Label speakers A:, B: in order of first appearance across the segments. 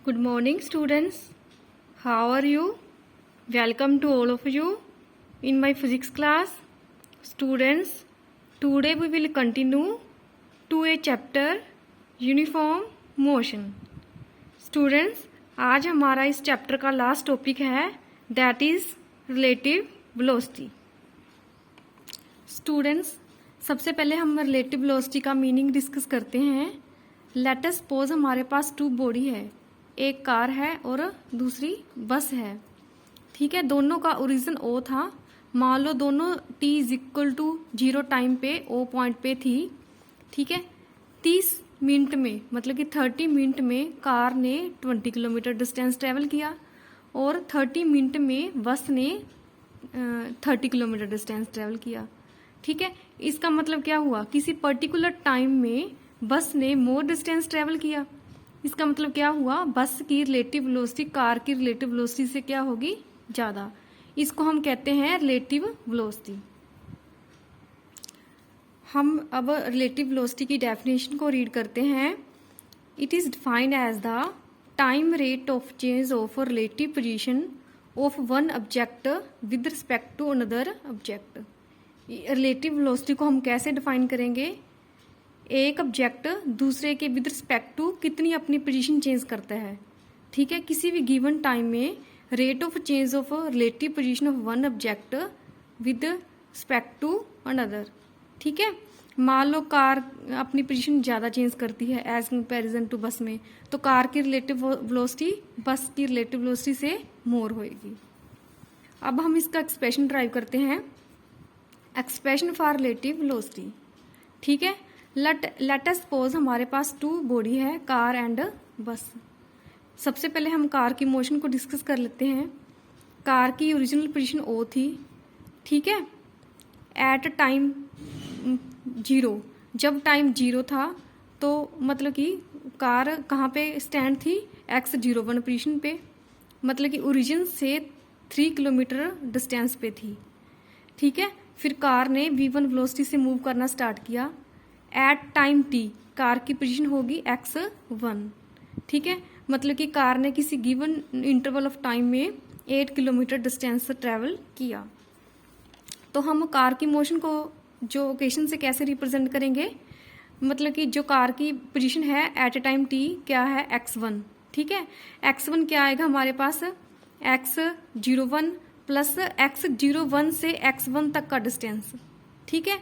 A: Good morning, students. How are you? Welcome to all of you in my physics class. Students, today we will continue to a chapter Uniform Motion. Students, आज हमारा इस chapter का last topic है that is relative velocity. Students, सबसे पहले हम relative velocity का meaning discuss करते हैं. लेट अस सपोज हमारे पास टू बॉडी है, एक कार है और दूसरी बस है. ठीक है, दोनों का ओरिजिन ओ था. मान लो दोनों t is equal to 0 time पे ओ पॉइंट पे थी. ठीक है, 30 मिनट में मतलब कि 30 मिनट में कार ने 20 किलोमीटर डिस्टेंस ट्रेवल किया और 30 मिनट में बस ने 30 किलोमीटर डिस्टेंस ट्रेवल किया. ठीक है, इसका मतलब क्या हुआ, किसी पर्टिकुलर टाइम में बस ने मोर डिस्टेंस ट्रेवल किया. इसका मतलब क्या हुआ, बस की रिलेटिव वेलोसिटी कार की रिलेटिव वेलोसिटी से क्या होगी, ज्यादा. इसको हम कहते हैं रिलेटिव वेलोसिटी. हम अब रिलेटिव वेलोसिटी की डेफिनेशन को रीड करते हैं. It is defined as the time rate of change of relative position of one object with respect to another object. Relative velocity को हम कैसे डिफाइन करेंगे, एक ऑब्जेक्ट दूसरे के विद रिस्पेक्ट टू कितनी अपनी पोजीशन चेंज करता है. ठीक है, किसी भी गिवन टाइम में rate of change of relative position of one object with respect to another. ठीक है, मान लो कार अपनी पोजीशन ज्यादा चेंज करती है एज कंपैरिजन टू बस में, तो कार की रिलेटिव वेलोसिटी बस की रिलेटिव वेलोसिटी से मोर होएगी. अब हम इसका एक्सप्रेशन ड्राइव करते हैं. Expression for relative velocity. ठीक है, लेट अस सपोज हमारे पास टू बॉडी है, कार एंड बस. सबसे पहले हम कार की मोशन को डिस्कस कर लेते हैं. कार की ओरिजिनल पोजीशन ओ थी. ठीक है, एट टाइम 0, जब टाइम 0 था तो मतलब कि कार कहाँ पे स्टैंड थी, x01 पोजीशन पे, मतलब कि ओरिजिन से 3 किलोमीटर डिस्टेंस पे थी. ठीक है, फिर कार ने v1 वेलोसिटी से मूव करना स्टार्ट किया. एट टाइम t कार की पोजीशन होगी x1. ठीक है, मतलब कि कार ने किसी गिवन इंटरवल ऑफ टाइम में 8 किलोमीटर डिस्टेंस ट्रेवल किया. तो हम कार की मोशन को जो ओकेशन से कैसे रिप्रेजेंट करेंगे, मतलब कि जो कार की पोजीशन है एट टाइम t क्या है, x1. ठीक है, x1 क्या आएगा हमारे पास, x01 प्लस x01 से x1 तक का डिस्टेंस. ठीक है,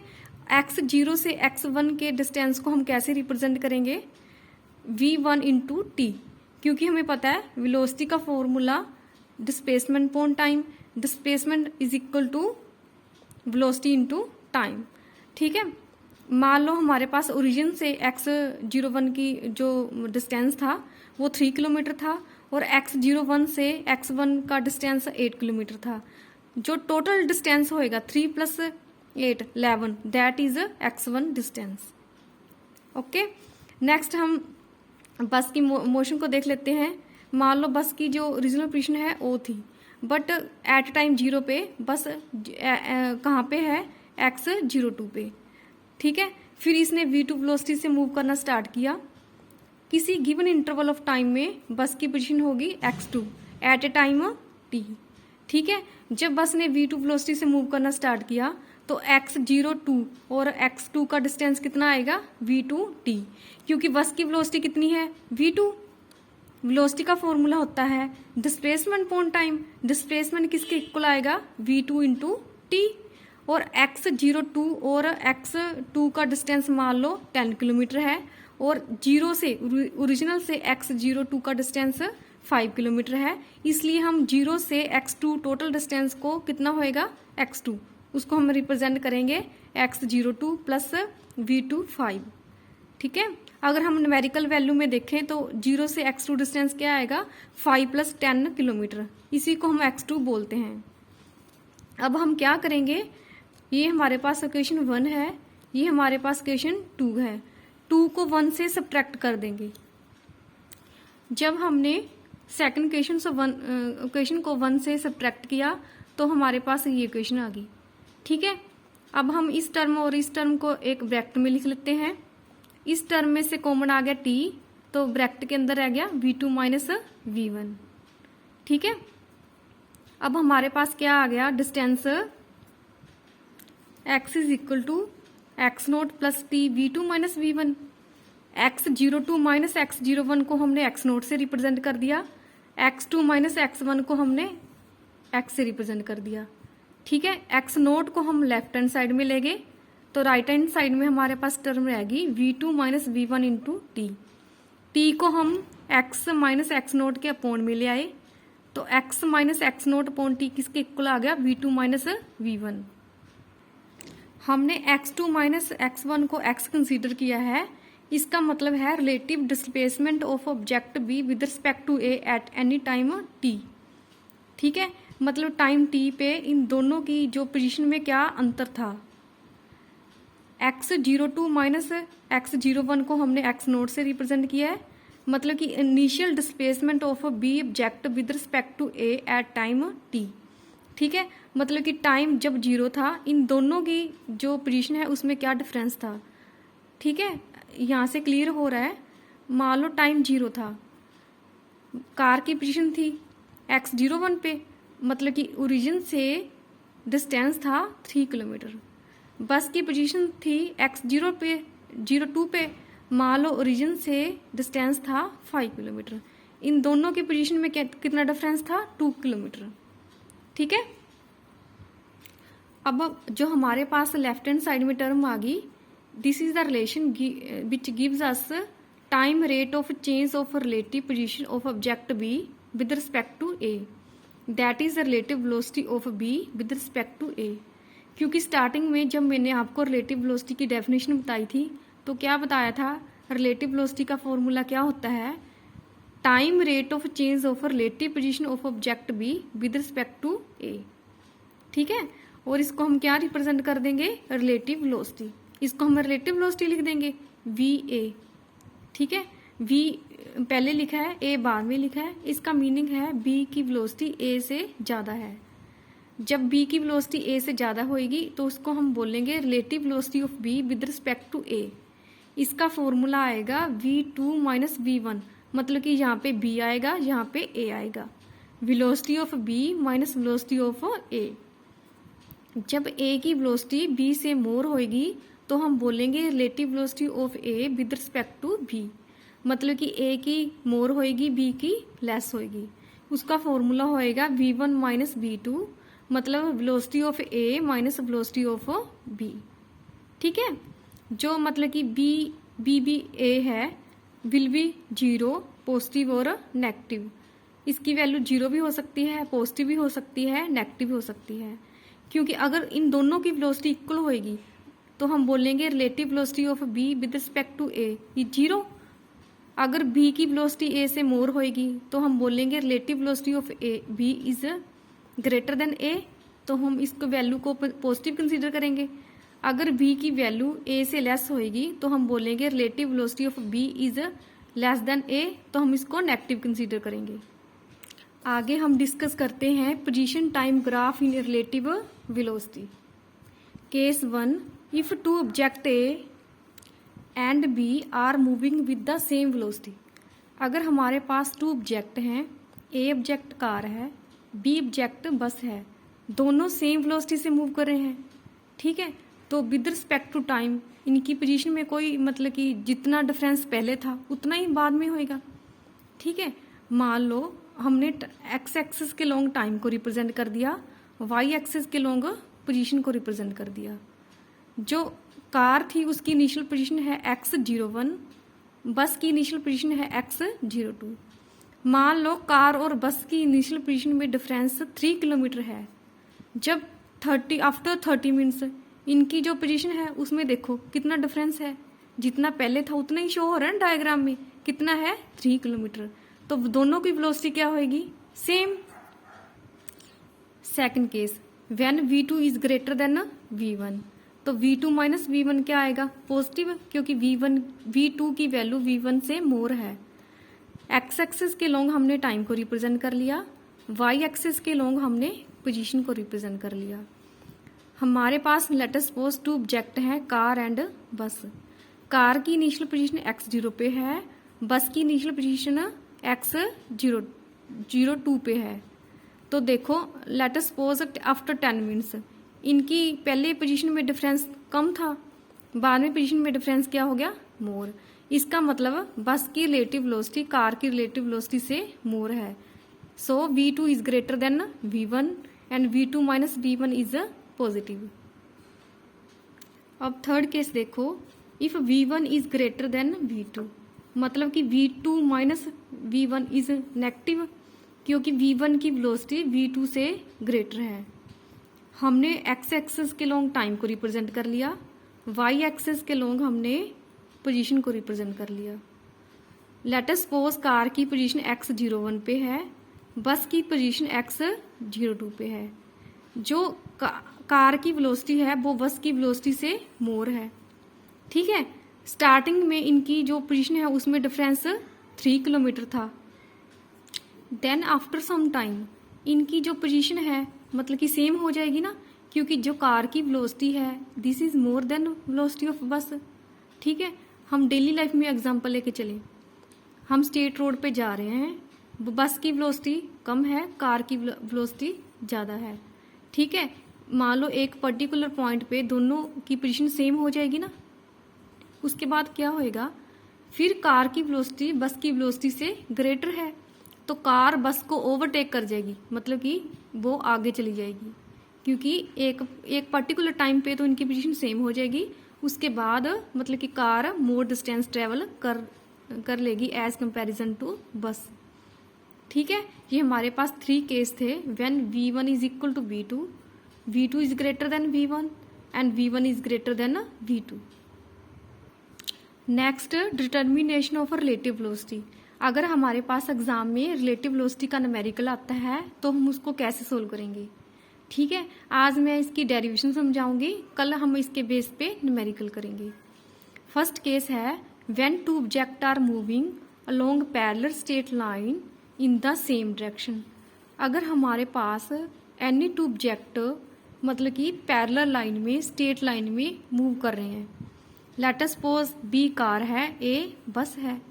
A: x0 से x1 के डिस्टेंस को हम कैसे रिप्रेजेंट करेंगे, v1 इंटू टी, क्योंकि हमें पता है वेलोसिटी का formula displacement upon time, displacement is equal to velocity into time. ठीक है, मान लो हमारे पास ओरिजिन से x01 की जो डिस्टेंस था वो 3 किलोमीटर था और x01 से x1 का डिस्टेंस 8 किलोमीटर था. जो टोटल डिस्टेंस होएगा 3 plus 8 11, that is x1 distance. Okay, next हम बस की मोशन को देख लेते हैं. मान लो बस की जो ओरिजिनल पोजीशन है ओ थी, बट एट टाइम 0 पे बस कहाँ पे है, x02 पे. ठीक है, फिर इसने v2 वेलोसिटी से मूव करना स्टार्ट किया. किसी गिवन इंटरवल ऑफ टाइम में बस की पोजीशन होगी x2 एट ए टाइम t. ठीक है, जब बस ने v2 वेलोसिटी से मूव करना स्टार्ट किया तो x02 और x2 का डिस्टेंस कितना आएगा, v2t, क्योंकि बस की वेलोसिटी कितनी है, v2. वेलोसिटी का फॉर्मूला होता है डिस्प्लेसमेंट अपॉन टाइम. डिस्प्लेसमेंट किसके इक्वल आएगा, v2 इंटू टी. और x02 और x2 का डिस्टेंस मान लो 10 किलोमीटर है और 0 से ओरिजिनल से x02 का डिस्टेंस 5 किलोमीटर है. इसलिए हम 0 से x2 टोटल डिस्टेंस को कितना होएगा, x2, उसको हम रिप्रेजेंट करेंगे x02 प्लस v2 5. ठीक है, अगर हम न्यूमेरिकल वैल्यू में देखें तो 0 से x2 डिस्टेंस क्या आएगा, 5 प्लस 10 किलोमीटर. इसी को हम x2 बोलते हैं. अब हम क्या करेंगे, ये हमारे पास इक्वेशन 1 है, ये हमारे इक्वेशन 2 है. 2 को 1 से सब्ट्रैक्ट कर देंगे. जब हमने सेकंड इक्वेशन को 1 से सब्ट्रैक्ट किया तो हमारे पास ये इक्वेशन आ गई. ठीक है, अब हम इस टर्म और इस टर्म को एक ब्रैकेट में लिख लेते हैं. इस टर्म में से कॉमन आ गया t तो ब्रैकेट के अंदर रह गया v2 माइनस v1। ठीक है, अब हमारे पास क्या आ गया, distance x is equal to x naught plus t v2 minus v1। x02 minus x01 को हमने x नोट से रिप्रेजेंट कर दिया, x2 माइनस x1 को हमने x से रिप्रेजेंट कर दिया। ठीक है, x नोट को हम लेफ्ट हैंड साइड में ले गए, तो राइट हैंड साइड में हमारे पास टर्म रहेगी v2 minus v1 into T. T को हम x माइनस एक्स नोट के अपॉन में ले आए, तो x minus x naught upon T किसके इक्वल आ गया, v2 माइनस v1। हमने x2 माइनस x1 को x कंसीडर किया है, इसका मतलब है relative displacement of object b with respect to a at any time t। ठीक है, मतलब टाइम t पे इन दोनों की जो पोजीशन में क्या अंतर था। x02 माइनस x01 को हमने x नोट से रिप्रेजेंट किया है, मतलब कि initial displacement of b object with respect to a at time t। ठीक है, मतलब कि टाइम जब 0 था, इन दोनों की जो पोजीशन है उसमें क्या डिफरेंस था। ठीक है, यहाँ से क्लियर हो रहा है। मान लो टाइम 0 था, कार की पोजीशन थी x01 पे, मतलब कि ओरिजिन से डिस्टेंस था 3 किलोमीटर। बस की पोजीशन थी x02 पे, मान लो ओरिजिन से डिस्टेंस था 5 किलोमीटर। इन दोनों की पोजीशन में कितना डिफरेंस था, 2 किलोमीटर। ठीक है, अब जो हमारे पास लेफ्ट हैंड साइड में टर्म आ गई, this is the relation which gives us time rate of change of relative position of object B with respect to A, that is the relative velocity of B with respect to A. क्योंकि starting में जब मैंने आपको relative velocity की definition बताई थी, तो क्या बताया था, रिलेटिव वेलोसिटी का फॉर्मूला क्या होता है, time rate of change of relative position of object B with respect to A. ठीक है, और इसको हम क्या रिप्रेजेंट कर देंगे, रिलेटिव वेलोसिटी। इसको हम रिलेटिव वेलोसिटी लिख देंगे va। ठीक है, v पहले लिखा है, a बाद में लिखा है। इसका मीनिंग है b की वेलोसिटी a से ज़्यादा है। जब b की वेलोसिटी a से ज़्यादा होएगी तो उसको हम बोलेंगे relative velocity of b with respect to a। इसका फॉर्मूला आएगा v2 माइनस v1, मतलब कि यहाँ पे b आएगा, यहाँ पे a आएगा। Velocity of b minus velocity of a। जब a की वेलोसिटी b से मोर होएगी तो हम बोलेंगे relative velocity of a with respect to b, मतलब कि a की मोर होएगी, b की लेस होएगी। उसका फॉर्मूला होएगा v1 माइनस v2, मतलब velocity of a minus velocity of b। ठीक है, जो मतलब कि b a है विल बी 0, पॉजिटिव और नेगेटिव। इसकी वैल्यू 0 भी हो सकती है, पॉजिटिव भी हो सकती है, नेगेटिव भी हो सकती है। क्योंकि अगर इन दोनों की वेलोसिटी इक्वल होएगी तो हम बोलेंगे relative velocity of b with respect to a ये 0। अगर b की वेलोसिटी a से मोर होएगी तो हम बोलेंगे relative velocity of b is greater then a, तो हम इसको वैल्यू को पॉजिटिव कंसीडर करेंगे। अगर b की वैल्यू a से लेस होएगी तो हम बोलेंगे relative velocity of b is less than a, तो हम इसको नेगेटिव कंसीडर करेंगे। आगे हम डिस्कस करते हैं position time graph in relative velocity. Case 1, if two object A and B are moving with the same velocity. अगर हमारे पास 2 ऑब्जेक्ट हैं, ए ऑब्जेक्ट कार है, बी ऑब्जेक्ट बस है, दोनों सेम वेलोसिटी से मूव कर रहे हैं। ठीक है, तो विद रिस्पेक्ट टू टाइम इनकी पोजीशन में कोई मतलब कि जितना डिफरेंस पहले था उतना ही बाद में होएगा। ठीक है, मान लो हमने एक्स एक्सिस के लॉन्ग टाइम को रिप्रेजेंट कर दिया, वाई एक्सिस के लॉन्ग पोजीशन को रिप्रेजेंट कर दिया। जो कार थी उसकी इनिशियल पोजीशन है x01, बस की इनिशियल पोजीशन है x02। मान लो कार और बस की इनिशियल पोजीशन में डिफरेंस 3 किलोमीटर है। जब आफ्टर 30 मिनट्स इनकी जो पोजीशन है उसमें देखो कितना डिफरेंस है, जितना पहले था उतना ही शो हो रहा है डायग्राम में, कितना है 3 किलोमीटर। तो दोनों की वेलोसिटी क्या होगी, same. Second case, when v2 is greater than v1, तो v2 माइनस v1 क्या आएगा, पॉजिटिव, क्योंकि v2 की वैल्यू v1 से मोर है। एक्स एक्सिस के लॉन्ग हमने टाइम को रिप्रेजेंट कर लिया, वाई एक्सिस के लॉन्ग हमने पोजीशन को रिप्रेजेंट कर लिया। हमारे पास लेट अस सपोज 2 ऑब्जेक्ट हैं, कार एंड बस। कार की इनिशियल पोजीशन x0 पे है, बस की इनिशियल पोजीशन x002 पे है। तो देखो late us suppose after 10 minutes इनकी पहले पोजीशन में डिफरेंस कम था, बाद में पोजीशन में डिफरेंस क्या हो गया, मोर। इसका मतलब बस की रिलेटिव वेलोसिटी कार की रिलेटिव वेलोसिटी से मोर है। सो v2 is greater than v1 and v2 minus v1 is positive. अब थर्ड केस देखो, if v1 is greater than v2, मतलब कि v2 minus v1 is negative, क्योंकि v1 की वेलोसिटी v2 से ग्रेटर है। हमने x एक्सिस के लॉन्ग टाइम को रिप्रेजेंट कर लिया, y एक्सिस के लॉन्ग हमने पोजीशन को रिप्रेजेंट कर लिया। लेट अस सपोज कार की पोजीशन x01 पे है, बस की पोजीशन x02 पे है। जो कार की वेलोसिटी है वो बस की वेलोसिटी से मोर है, ठीक है। स्टार्टिंग में इनकी जो पोजीशन है उसमें डिफरेंस 3 किलोमीटर था। देन आफ्टर सम टाइम इनकी जो पोजीशन है मतलब कि सेम हो जाएगी ना, क्योंकि जो कार की वेलोसिटी है this is more than velocity of बस, ठीक है। हम डेली लाइफ में एग्जांपल लेके चले, हम स्टेट रोड पे जा रहे हैं, बस की वेलोसिटी कम है, कार की वेलोसिटी ज़्यादा है, ठीक है। मान लो एक पर्टिकुलर पॉइंट पे दोनों की पोजीशन सेम हो जाएगी ना, उसके बाद क्या होएगा, फिर कार की वेलोसिटी बस की वेलोसिटी से ग्रेटर है, तो कार बस को ओवरटेक कर जाएगी, मतलब कि वो आगे चली जाएगी, क्योंकि एक पर्टिकुलर टाइम पे तो इनकी पोजीशन सेम हो जाएगी। उसके बाद मतलब कि कार मोर डिस्टेंस ट्रेवल कर लेगी एज कंपैरिजन टू बस, ठीक है। ये हमारे पास 3 केस थे, when v1 is equal to v2, v2 is greater than v1 and v1 is greater than v2। Next, determination of relative velocity. अगर हमारे पास एग्जाम में रिलेटिव वेलोसिटी का न्यूमेरिकल आता है तो हम उसको कैसे सोल्व करेंगे, ठीक है। आज मैं इसकी डेरिवेशन समझाऊंगी, कल हम इसके बेस पे न्यूमेरिकल करेंगे। फर्स्ट केस है when two object are moving along parallel straight line in the same direction. अगर हमारे पास एनी टू ऑब्जेक्ट मतलब कि पैरेलल लाइन में स्ट्रेट लाइन में मूव कर रहे हैं, let us suppose B car है, ए बस है,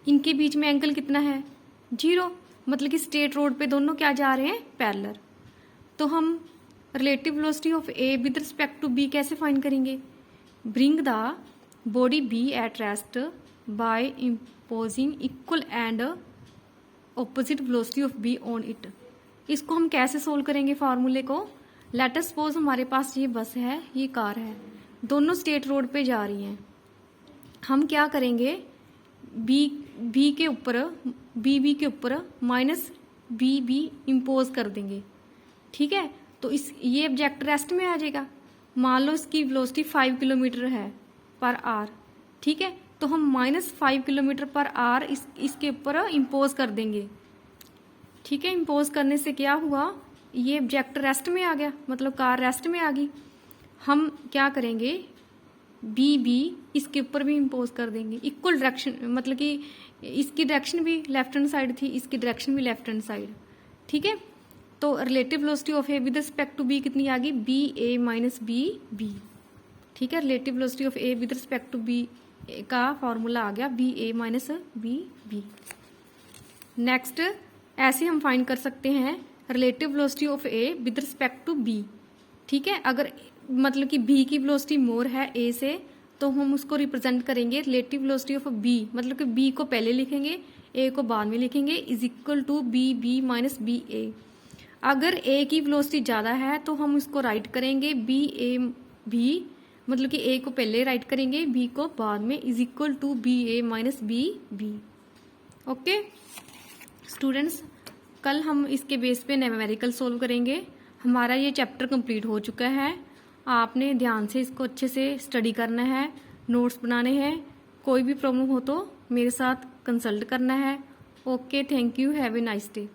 A: इनके बीच में एंगल कितना है, 0, मतलब कि स्ट्रेट रोड पे दोनों क्या जा रहे हैं, पैरेलल। तो हम relative velocity of A with respect to B कैसे फाइंड करेंगे, bring the body B at rest by imposing equal and opposite velocity of B on it. इसको हम कैसे सोल्व करेंगे फार्मूले को, लेट अस सपोज हमारे पास ये बस है, ये कार है, दोनों स्ट्रेट रोड पे जा रही हैं। हम क्या करेंगे, बी के ऊपर माइनस बी इम्पोज कर देंगे, ठीक है। तो ये ऑब्जेक्ट रेस्ट में आ जाएगा। मान लो इसकी वेलोसिटी 5 किलोमीटर है पर आवर, ठीक है। तो हम -5 किलोमीटर पर आवर इसके ऊपर इम्पोज कर देंगे, ठीक है। इम्पोज करने से क्या हुआ, ये ऑब्जेक्ट रेस्ट में आ गया, मतलब कार रेस्ट में आ गई। हम क्या करेंगे, बी इसके ऊपर भी इम्पोज कर देंगे इक्वल डायरेक्शन, मतलब कि इसकी डायरेक्शन भी लेफ्ट हैंड साइड थी, इसकी डायरेक्शन भी लेफ्ट हैंड साइड, ठीक है। तो relative velocity of A with respect to B कितनी आ गई, बी ए माइनस बी, ठीक है। Relative velocity of A with respect to B का फॉर्मूला आ गया B A minus B. Next, ऐसे हम फाइंड कर सकते हैं relative velocity of A with respect to B, ठीक है। अगर मतलब कि बी की वेलोसिटी मोर है ए से, तो हम उसको रिप्रेजेंट करेंगे रिलेटिव वेलोसिटी ऑफ बी, मतलब कि बी को पहले लिखेंगे, ए को बाद में लिखेंगे, is equal to B minus B A. अगर ए की वेलोसिटी ज़्यादा है तो हम उसको राइट करेंगे बी ए भी, मतलब कि ए को पहले राइट करेंगे, बी को बाद में, is equal to B A minus B. Okay students, कल हम इसके बेस पे न्यूमेरिकल सोल्व करेंगे। हमारा ये चैप्टर कंप्लीट हो चुका है। आपने ध्यान से इसको अच्छे से स्टडी करना है, नोट्स बनाने हैं। कोई भी प्रॉब्लम हो तो मेरे साथ कंसल्ट करना है। Okay, thank you, have a nice day.